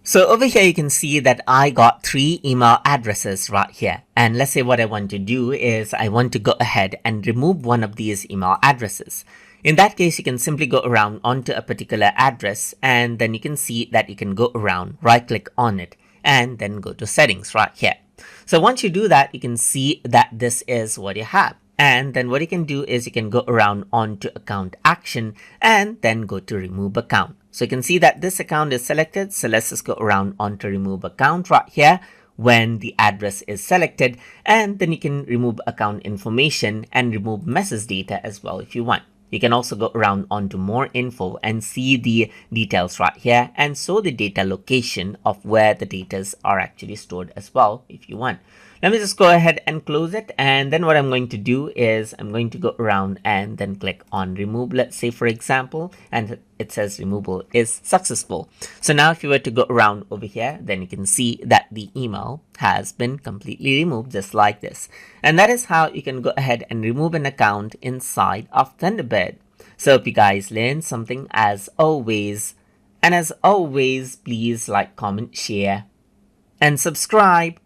So over here, you can see that I got 3 email addresses right here. And let's say what I want to do is I want to go ahead and remove one of these email addresses. In that case, you can simply go around onto a particular address, and then you can see that you can go around, right click on it, and then go to settings right here. So once you do that, you can see that this is what you have. And then what you can do is you can go around onto account action and then go to remove account. So you can see that this account is selected. So let's just go around onto remove account right here when the address is selected. And then you can remove account information and remove message data as well if you want. You can also go around onto more info and see the details right here and show the data location of where the data are actually stored as well if you want. Let me just go ahead and close it, and then what I'm going to do is I'm going to go around and then click on remove, let's say for example, and it says removal is successful. So now if you were to go around over here, then you can see that the email has been completely removed just like this. And that is how you can go ahead and remove an account inside of Thunderbird. So if you guys learned something as always, and as always, please like, comment, share, and subscribe.